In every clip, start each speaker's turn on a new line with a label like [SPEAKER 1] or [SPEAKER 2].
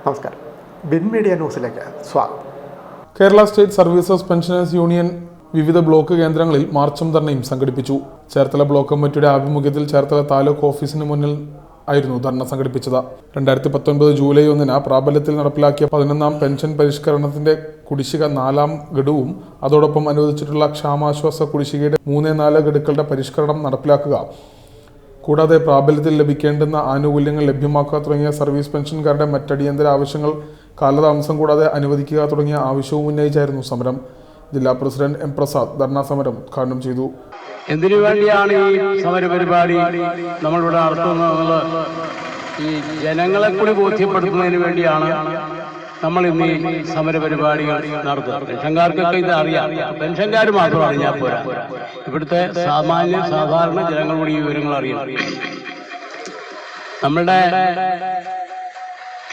[SPEAKER 1] നമസ്കാരം. Bin media ന്യൂസിലേക്ക് സ്വാഗതം.
[SPEAKER 2] Kerala state services pensioners union വിവിധ ബ്ലോക്ക് കേന്ദ്രങ്ങളിൽ മാർച്ചും ധർണയും സംഘടിപ്പിച്ചു. ചേർത്തല ബ്ലോക്ക് കമ്മിറ്റിയുടെ ആഭിമുഖ്യത്തിൽ ചേർത്തല താലൂക്ക് ഓഫീസിന് മുന്നിൽ ആയിരുന്നു ധർണ സംഘടിപ്പിച്ചത്. 2019 ജൂലൈ 1 പ്രാബല്യത്തിൽ നടപ്പിലാക്കിയ 11ാം പെൻഷൻ പരിഷ്കരണത്തിന്റെ കുടിശ്ശിക 4ാം ഗഡുവും അതോടൊപ്പം അനുവദിച്ചിട്ടുള്ള ക്ഷാമാശ്വാസ കുടിശ്ശികയുടെ 3-4 ഗഡുക്കളുടെ പരിഷ്കരണം നടപ്പിലാക്കുക, കൂടാതെ പ്രാബല്യത്തിൽ ലഭിക്കേണ്ടുന്ന ആനുകൂല്യങ്ങൾ ലഭ്യമാക്കുക തുടങ്ങിയ സർവീസ് പെൻഷൻകാരുടെ മറ്റടിയന്തര ആവശ്യങ്ങൾ കാലതാമസം കൂടാതെ അനുവദിക്കുക തുടങ്ങിയ ആവശ്യവും ഉന്നയിച്ചായിരുന്നു സമരം. ജില്ലാ പ്രസിഡന്റ് എം പ്രസാദ് ധർണാ സമരം ഉദ്ഘാടനം ചെയ്തു.
[SPEAKER 3] എന്തിനു വേണ്ടിയാണ് ഈ സമരപരിപാടി നമ്മളിവിടെ നടത്തുന്നത്? ഈ ജനങ്ങളെ കൂടി ബോധ്യപ്പെടുത്തുന്നതിന് വേണ്ടിയാണ് നമ്മൾ ഇന്ന് ഈ സമരപരിപാടികൾ നടത്തുന്നത്. പെൻഷൻകാർക്കൊക്കെ ഇത് അറിയാം, പെൻഷൻകാർ മാത്രം അറിഞ്ഞാൽ പോരാ, ഇവിടുത്തെ സാധാരണ ജനങ്ങളുടെ ഈ വിവരങ്ങൾ അറിയണം. നമ്മളുടെ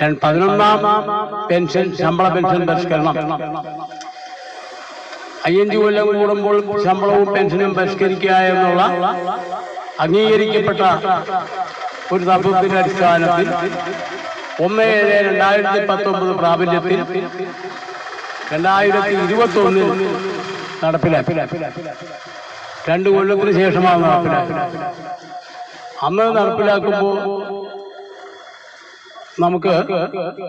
[SPEAKER 3] 11ാം പെൻഷൻ ശമ്പള പെൻഷൻ പരിഷ്കരണം 5 കൊല്ലം കൂടുമ്പോൾ ശമ്പളവും പെൻഷനും പരിഷ്കരിക്കുക എന്നുള്ള അംഗീകരിക്കപ്പെട്ട ഒരു തത്വത്തിന്റെ അടിസ്ഥാനത്തിൽ 1/7/2019 പ്രാബല്യത്തിൽ 2021 നടപ്പിലാക്കി. 2 കൊല്ലത്തിന് ശേഷമാണ് നടപ്പിലാക്കി. അന്ന് നടപ്പിലാക്കുമ്പോൾ നമുക്ക്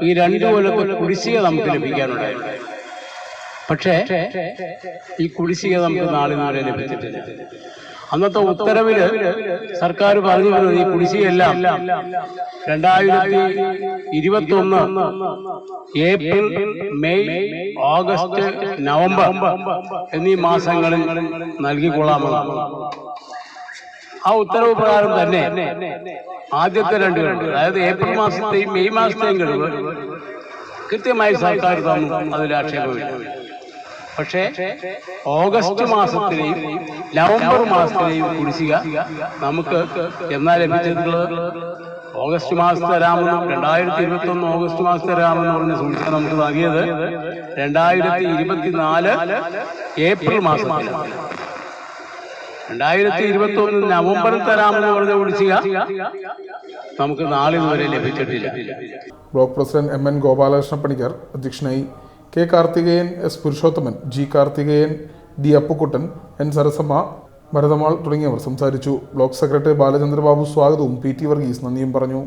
[SPEAKER 3] ഈ 2 കൊല്ലത്തെ കുടിശ്ശിക നമുക്ക് ലഭിക്കാനുണ്ടായിരുന്നു. പക്ഷേ ഈ കുടിശ്ശിക നമുക്ക് നാളെ ലഭിച്ചിട്ടില്ല. അന്നത്തെ ഉത്തരവില് സർക്കാർ പറഞ്ഞു വരുന്നത് ഈ കുടിശ്ശികയെല്ലാം 2021 ഏപ്രിൽ, മെയ്, ഓഗസ്റ്റ്, നവംബർ എന്നീ മാസങ്ങളിൽ നൽകിക്കൊള്ളാമെന്നാണ്. ആ ഉത്തരവ് പ്രകാരം തന്നെ ആദ്യത്തെ 2 ഗഡു, അതായത് ഏപ്രിൽ മാസത്തെയും മെയ് മാസത്തെയും ഗഡുകൾ കൃത്യമായി സർക്കാർ തന്നു, അതിൽ ആക്ഷേപമില്ല. പക്ഷേ ഓഗസ്റ്റ് മാസത്തിലെയും നവംബർ മാസത്തിലെയും കുടിശ്ശിക നമുക്ക് എന്നാ ലഭിച്ചിട്ടുള്ളത്? ഓഗസ്റ്റ് മാസത്തെ തരാമെന്നും 2021 ഓഗസ്റ്റ് മാസത്തെ തരാമെന്ന് പറഞ്ഞ സൂചിക നമുക്ക് നൽകിയത് 2024 ഏപ്രിൽ മാസത്തിലാണ്. 2021 നവംബറിൽ തരാമെന്ന് പറഞ്ഞ കുടിശ്ശിക നമുക്ക് നാളിതുവരെ ലഭിച്ചിട്ടില്ല.
[SPEAKER 2] Block president M N Gopalakrishna Panicker അധ്യക്ഷനായി. K Karthikeyan, S Purushothaman, G Karthikeyan, D Appukuttan, N Sarasamma, Bharathamal തുടങ്ങിയവർ സംസാരിച്ചു. ബ്ലോക്ക് സെക്രട്ടറി ബാലചന്ദ്രബാബു സ്വാഗതവും പി ടി വർഗീസ് നന്ദിയും പറഞ്ഞു.